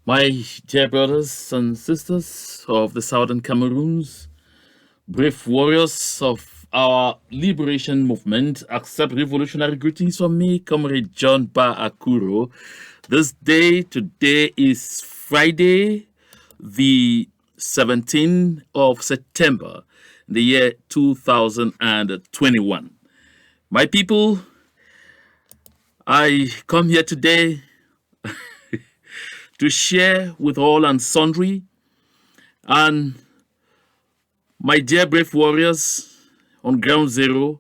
My dear brothers and sisters of the Southern Cameroons, brave warriors of our liberation movement, accept revolutionary greetings from me, Comrade John Ba Akuro. Today is Friday, the 17th of September, the year 2021. My people, I come here today to share with all and sundry and my dear brave warriors on ground zero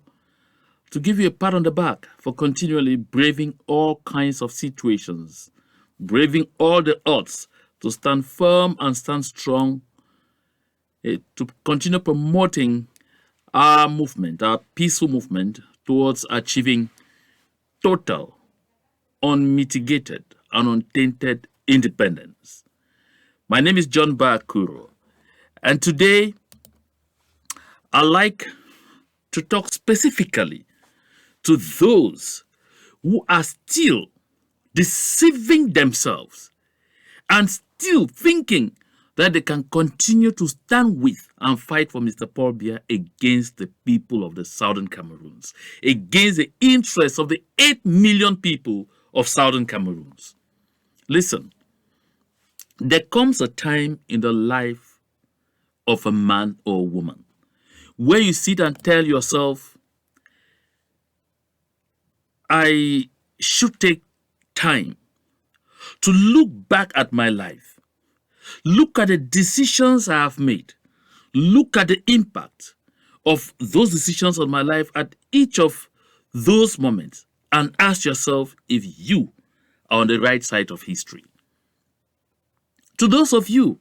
to give you a pat on the back for continually braving all kinds of situations, braving all the odds to stand firm and stand strong, to continue promoting our movement, our peaceful movement towards achieving total, unmitigated, and untainted independence. My name is John Bakuro, and today I like to talk specifically to those who are still deceiving themselves and still thinking that they can continue to stand with and fight for Mr. Paul Biya against the people of the Southern Cameroons, against the interests of the 8 million people of Southern Cameroons. Listen, there comes a time in the life of a man or a woman where you sit and tell yourself, I should take time to look back at my life, look at the decisions I have made, look at the impact of those decisions on my life at each of those moments, and ask yourself if you are on the right side of history. To those of you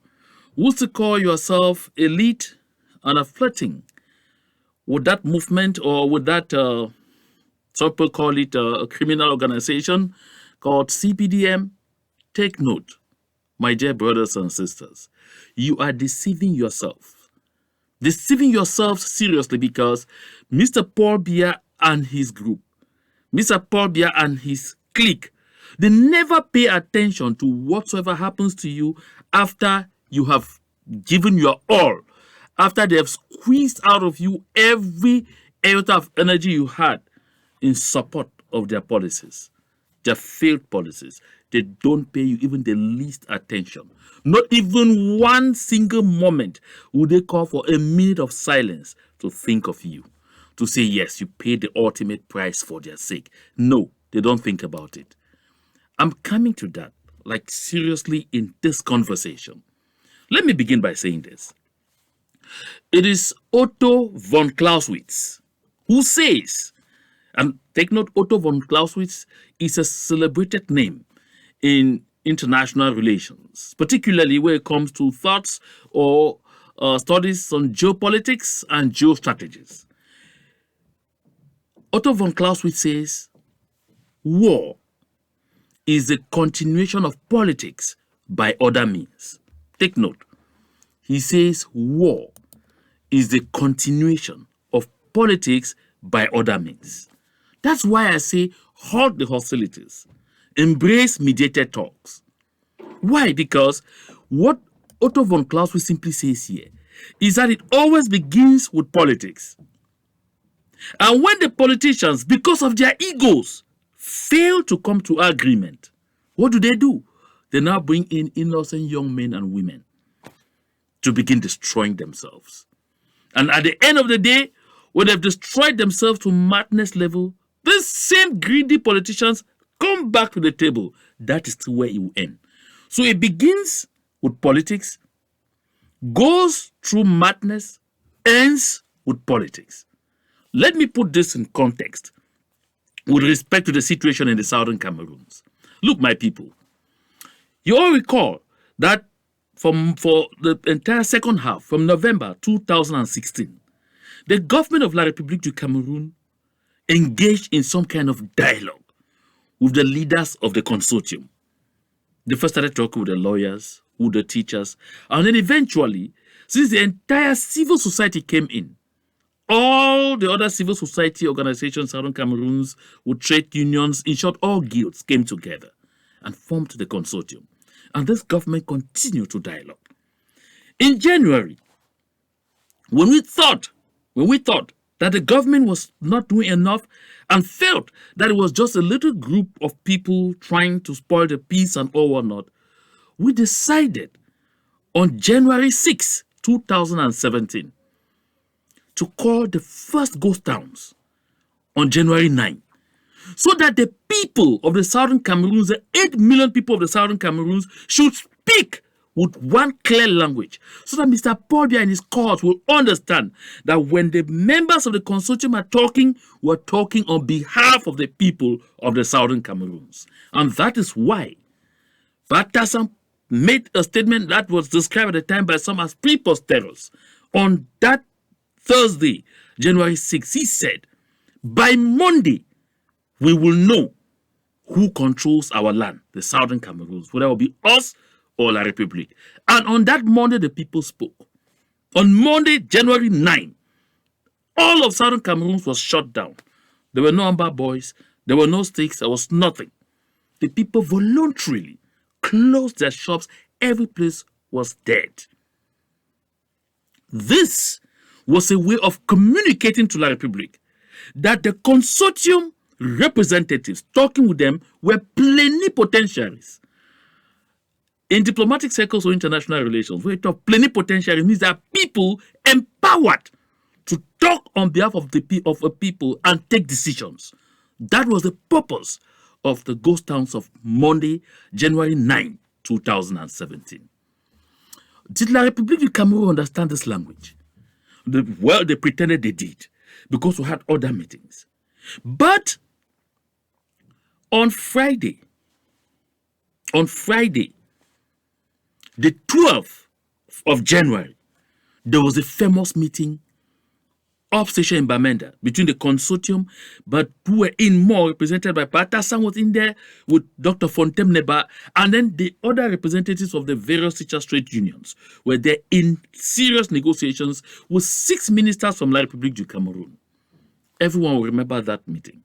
who still call yourself elite and are flirting with that movement or with that, some people call it a criminal organization called CPDM, take note, my dear brothers and sisters. You are deceiving yourself. Deceiving yourself seriously because Mr. Paul Biya and his group, Mr. Paul Biya and his clique, they never pay attention to whatsoever happens to you after you have given your all, after they have squeezed out of you every iota of energy you had in support of their policies, their failed policies. They don't pay you even the least attention. Not even one single moment would they call for a minute of silence to think of you, to say, yes, you paid the ultimate price for their sake. No, they don't think about it. I'm coming to that, like seriously, in this conversation. Let me begin by saying this. It is Otto von Clausewitz who says, and take note, Otto von Clausewitz is a celebrated name in international relations, particularly when it comes to thoughts or studies on geopolitics and geostrategies. Otto von Clausewitz says, war is the continuation of politics by other means. Take note, he says war is the continuation of politics by other means. That's why I say halt the hostilities, embrace mediated talks. Why? Because what Otto von Clausewitz simply says here is that it always begins with politics. And when the politicians, because of their egos, fail to come to agreement, what do? They now bring in innocent young men and women to begin destroying themselves. And at the end of the day, when they've destroyed themselves to madness level, these same greedy politicians come back to the table. That is where it will end. So it begins with politics, goes through madness, ends with politics. Let me put this in context with respect to the situation in the Southern Cameroons. Look, my people, you all recall that for the entire second half, from November 2016, the government of La République du Cameroon engaged in some kind of dialogue with the leaders of the consortium. They first started talking with the lawyers, with the teachers, and then eventually, since the entire civil society came in, all the other civil society organizations, Southern Cameroons, with trade unions, in short, all guilds came together and formed the consortium. And this government continued to dialogue. In January, when we thought that the government was not doing enough and felt that it was just a little group of people trying to spoil the peace and all whatnot, we decided on January 6, 2017, to call the first ghost towns on January 9, so that the people of the southern Cameroons, the 8 million people of the southern Cameroons, should speak with one clear language, so that Mr. Paul Biya and his court will understand that when the members of the consortium are talking, we're talking on behalf of the people of the southern Cameroons. And that is why Batasan made a statement that was described at the time by some as preposterous. On that Thursday, January 6, he said, by Monday, we will know who controls our land, the southern Cameroons, whether it will be us or La Republique. And on that Monday, the people spoke. On Monday, January 9, all of southern Cameroons was shut down. There were no Amba boys, there were no sticks, there was nothing. The people voluntarily closed their shops, every place was dead. This was a way of communicating to La Republique that the consortium representatives talking with them were plenipotentiaries. In diplomatic circles or international relations, we talk plenipotentiary means that people empowered to talk on behalf of a people and take decisions. That was the purpose of the ghost towns of Monday, January 9, 2017. Did La République du Cameroon understand this language? Well, they pretended they did, because we had other meetings. But on Friday, the 12th of January, there was a famous meeting upstation in Bamenda between the consortium, but who were in more represented by Patasan was in there with Dr. Fontem Neba, and then the other representatives of the various teachers' trade unions were there in serious negotiations with 6 ministers from La République du Cameroon. Everyone will remember that meeting.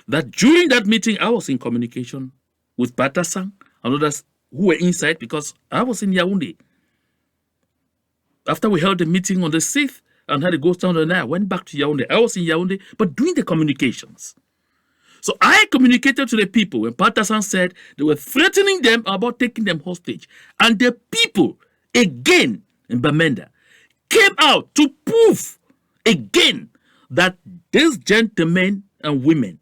That during that meeting, I was in communication with Patasan and others who were inside because I was in Yaoundé. After we held the meeting on the 6th, and had a ghost town, and I went back to Yaoundé. I was in Yaoundé, but doing the communications. So I communicated to the people when Patasan said they were threatening them about taking them hostage. And the people, again in Bamenda, came out to prove again that these gentlemen and women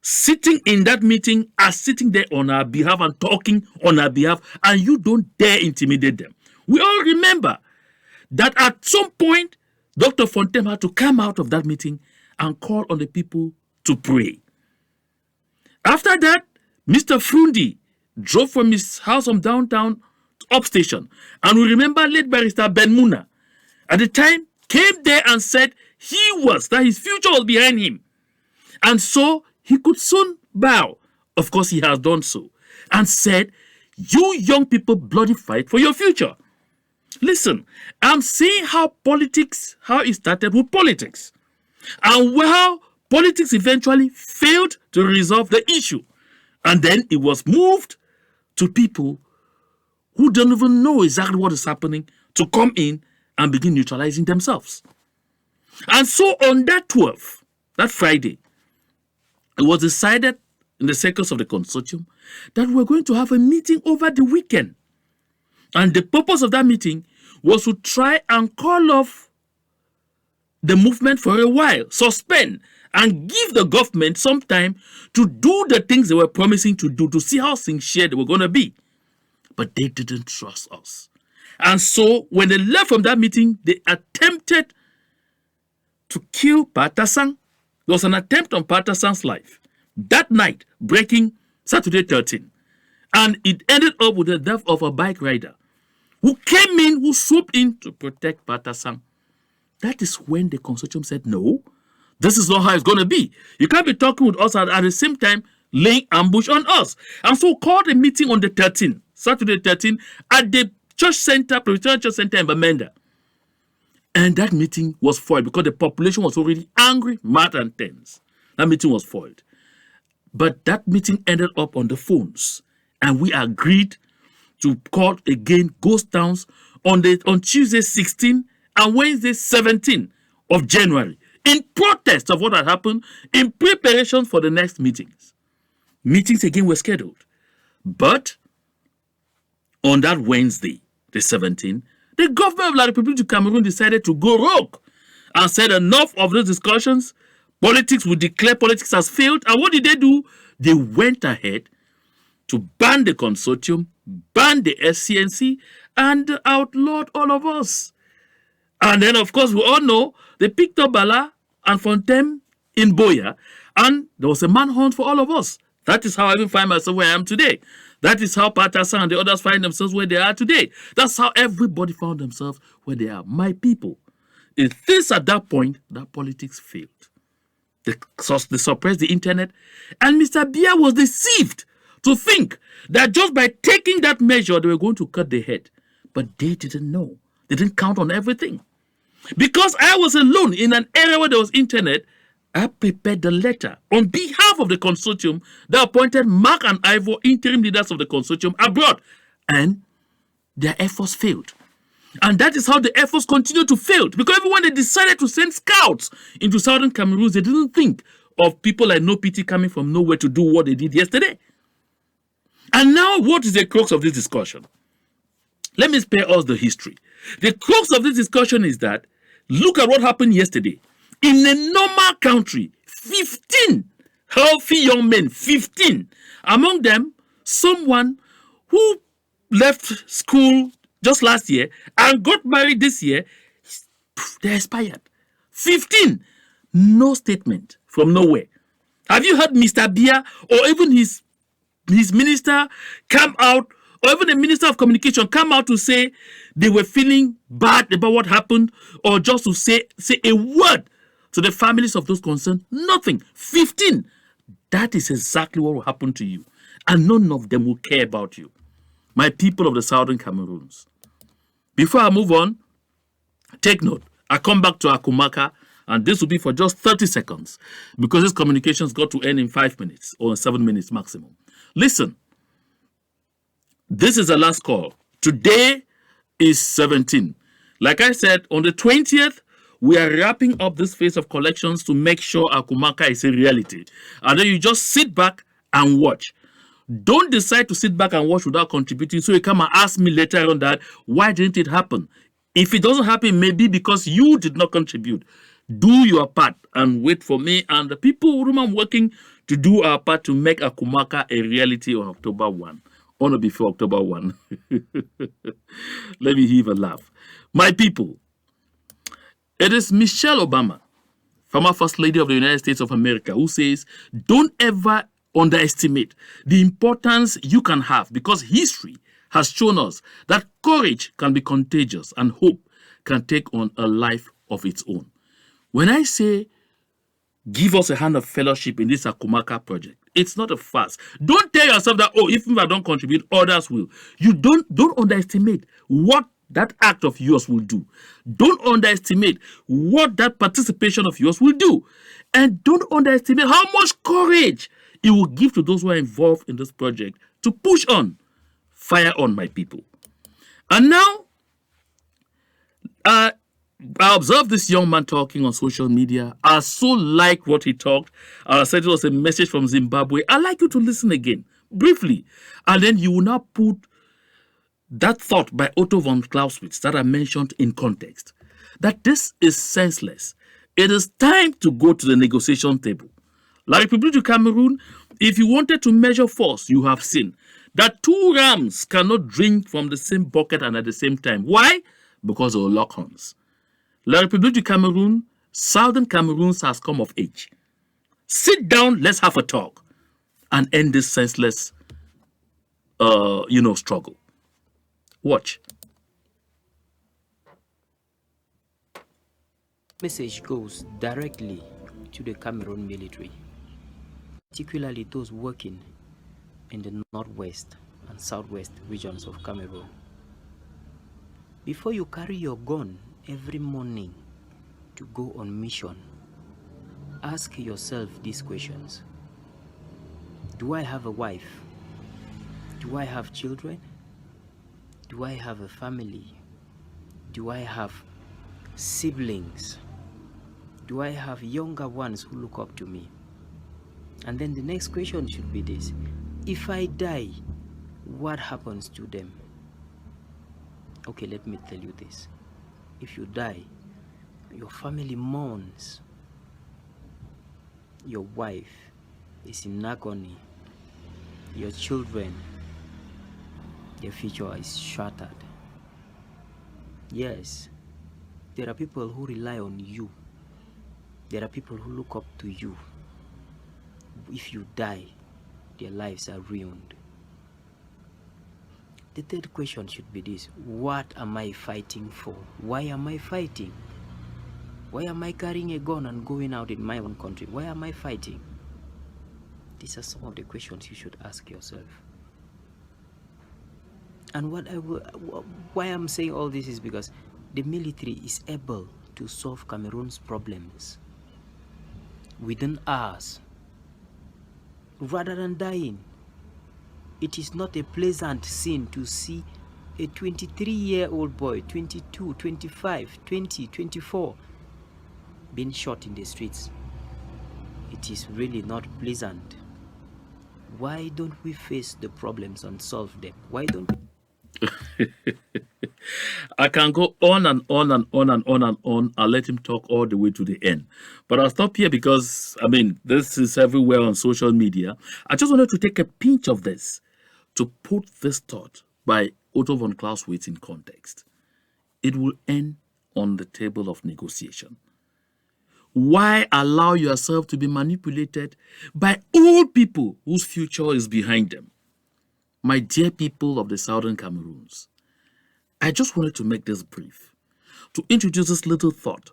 sitting in that meeting are sitting there on our behalf and talking on our behalf, and you don't dare intimidate them. We all remember that at some point, Dr. Fontem had to come out of that meeting and call on the people to pray. After that, Mr. Frundi drove from his house from downtown to upstation. And we remember late barrister Ben Muna at the time came there and said that his future was behind him. And so he could soon bow. Of course, he has done so. And said, you young people bloody fight for your future. Listen, I'm seeing how it started with politics. And how politics eventually failed to resolve the issue. And then it was moved to people who don't even know exactly what is happening to come in and begin neutralizing themselves. And so on that 12th, that Friday, it was decided in the circles of the consortium that we're going to have a meeting over the weekend. And the purpose of that meeting was to try and call off the movement for a while, suspend, and give the government some time to do the things they were promising to do, to see how sincere they were going to be. But they didn't trust us. And so when they left from that meeting, they attempted to kill Patasan. There was an attempt on Patasan's life that night, breaking Saturday 13. And it ended up with the death of a bike rider who came in, who swooped in to protect Patasan. That is when the consortium said, no, this is not how it's going to be. You can't be talking with us and at the same time laying ambush on us. And so called a meeting on the 13th, Saturday 13th, at the Presbyterian Church Center in Bamenda. And that meeting was foiled because the population was already angry, mad, and tense. That meeting was foiled. But that meeting ended up on the phones. And we agreed to court again ghost towns on Tuesday 16 and Wednesday 17 of January in protest of what had happened in preparation for the next meetings. Meetings again were scheduled. But on that Wednesday, the 17th, the government of La République du Cameroon decided to go rogue and said enough of those discussions. Politics would declare politics has failed. And what did they do? They went ahead to ban the consortium, ban the SCNC, and outlawed all of us. And then, of course, we all know they picked up Bala and Fontaine in Biya, and there was a manhunt for all of us. That is how I even find myself where I am today. That is how Patassa and the others find themselves where they are today. That's how everybody found themselves where they are. My people. It is at that point that politics failed. They suppressed the internet, and Mr. Biya was deceived to think that just by taking that measure, they were going to cut the head. But they didn't know. They didn't count on everything. Because I was alone in an area where there was internet, I prepared the letter on behalf of the consortium that appointed Mark and Ivor, interim leaders of the consortium, abroad. And their efforts failed. And that is how the efforts continue to fail. Because even when they decided to send scouts into southern Cameroon, they didn't think of people like No Pity coming from nowhere to do what they did yesterday. And now, what is the crux of this discussion? Let me spare us the history. The crux of this discussion is that, look at what happened yesterday. In a normal country, 15 healthy young men, 15. Among them, someone who left school just last year and got married this year, they expired. 15. No statement from nowhere. Have you heard Mr. Biya or even his minister come out, or even the Minister of Communication come out to say they were feeling bad about what happened, or just to say a word to the families of those concerned? Nothing. 15. That is exactly what will happen to you. And none of them will care about you. My people of the southern Cameroons. Before I move on, take note. I come back to Akumaka, and this will be for just 30 seconds, because this communication's got to end in 5 minutes or 7 minutes maximum. Listen. This is the last call. Today is 17. Like I said, on the 20th, we are wrapping up this phase of collections to make sure Akumaka is a reality. And then you just sit back and watch. Don't decide to sit back and watch without contributing, so you come and ask me later on that, why didn't it happen? If it doesn't happen, maybe because you did not contribute. Do your part and wait for me and the people whom I'm working to do our part to make Akumaka a reality on October 1. On or before October 1. Let me heave a laugh. My people, it is Michelle Obama, former First Lady of the United States of America, who says, don't ever underestimate the importance you can have, because history has shown us that courage can be contagious and hope can take on a life of its own. When I say give us a hand of fellowship in this Akumaka project, it's not a farce. Don't tell yourself that, oh, if I don't contribute, others will. You don't underestimate what that act of yours will do. Don't underestimate what that participation of yours will do. And don't underestimate how much courage it will give to those who are involved in this project to push on. Fire on, my people. And now, I observed this young man talking on social media. I so like what he talked. I said it was a message from Zimbabwe. I'd like you to listen again, briefly. And then you will now put that thought by Otto von Clausewitz that I mentioned in context. That this is senseless. It is time to go to the negotiation table. La République du Cameroon, if you wanted to measure force, you have seen that two rams cannot drink from the same bucket and at the same time. Why? Because of lock horns. La République du Cameroon, Southern Cameroon has come of age. Sit down, let's have a talk and end this senseless, struggle. Watch. Message goes directly to the Cameroon military, particularly those working in the northwest and southwest regions of Cameroon. Before you carry your gun every morning to go on mission, ask yourself these questions. Do I have a wife? Do I have children? Do I have a family? Do I have siblings? Do I have younger ones who look up to me? And then the next question should be this: if I die, what happens to them? Okay, let me tell you this. If you die, your family mourns. Your wife is in agony. Your children, their future is shattered. Yes, there are people who rely on you. There are people who look up to you. If you die, their lives are ruined. The third question should be this: what am I fighting for? Why am I fighting? Why am I carrying a gun and going out in my own country? Why am I fighting? These are some of the questions you should ask yourself. And why I'm saying all this is because the military is able to solve Cameroon's problems within hours rather than dying. It is not a pleasant scene to see a 23-year-old boy, 22, 25, 20, 24 being shot in the streets. It is really not pleasant. Why don't we face the problems and solve them? Why don't we? I can go on and on and on and on and on. I'll let him talk all the way to the end. But I'll stop here because, this is everywhere on social media. I just wanted to take a pinch of this to put this thought by Otto von Clausewitz in context. It will end on the table of negotiation. Why allow yourself to be manipulated by old people whose future is behind them? My dear people of the Southern Cameroons, I just wanted to make this brief, to introduce this little thought,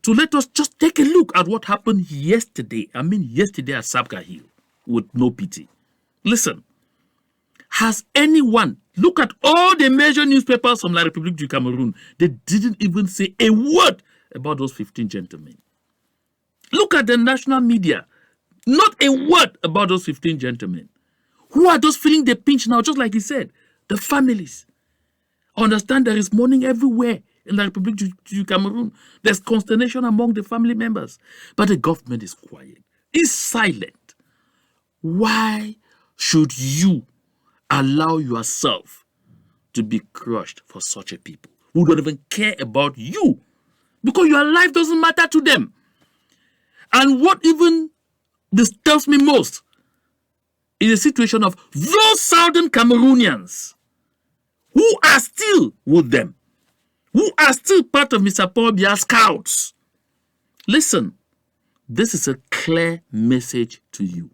to let us just take a look at what happened yesterday. Yesterday at Sabga Hill, with no pity. Listen, has anyone, look at all the major newspapers from La République du Cameroun, they didn't even say a word about those 15 gentlemen. Look at the national media. Not a word about those 15 gentlemen. Who are those feeling the pinch now? Just like he said, the families. Understand there is mourning everywhere in the Republic du Cameroon. There's consternation among the family members. But the government is quiet. It's silent. Why should you allow yourself to be crushed for such a people who don't even care about you? Because your life doesn't matter to them. And what even disturbs me most is the situation of those Southern Cameroonians who are still with them, who are still part of Mr. Paul Biya's scouts. Listen, this is a clear message to you.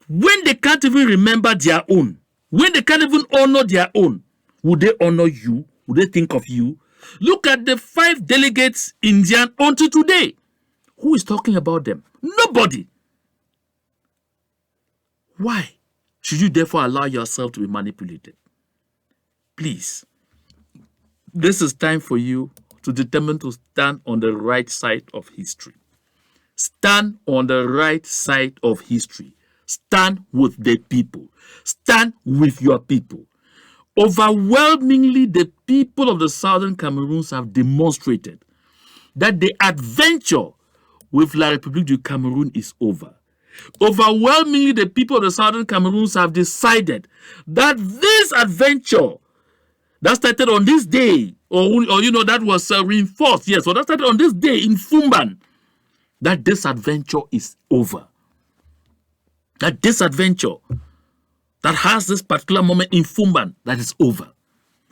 When they can't even remember their own, when they can't even honor their own, would they honor you? Would they think of you? Look at the 5 delegates Indian until today. Who is talking about them? Nobody. Why should you therefore allow yourself to be manipulated? Please, this is time for you to determine to stand on the right side of history. Stand on the right side of history. Stand with the people. Stand with your people. Overwhelmingly, the people of the Southern Cameroons have demonstrated that the adventure with La République du Cameroon is over. Overwhelmingly, the people of the Southern Cameroons have decided that this adventure that started on this day, that was reinforced, yes, so that started on this day in Fumban, that this adventure is over. That this adventure that has this particular moment in Fumban, that is over.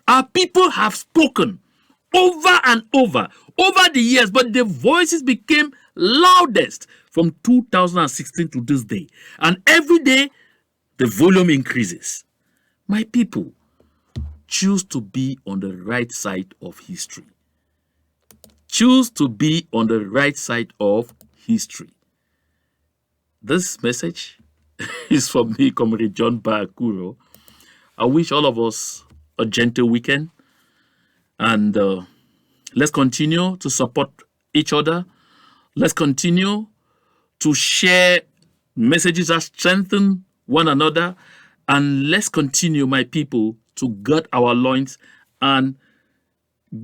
Our people have spoken over and over the years, but the voices became loudest from 2016 to this day. And every day, the volume increases. My people, choose to be on the right side of history. Choose to be on the right side of history. This message is from me, Comrade John Bakuro. I wish all of us a gentle weekend. And let's continue to support each other. Let's continue to share messages that strengthen one another. And let's continue, my people, to gird our loins and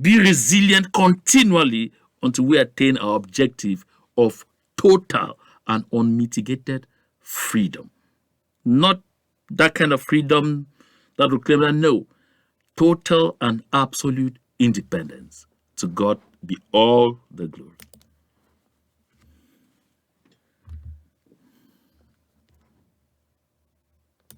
be resilient continually until we attain our objective of total and unmitigated freedom. Not that kind of freedom that will claim that, no, total and absolute independence. To God be all the glory.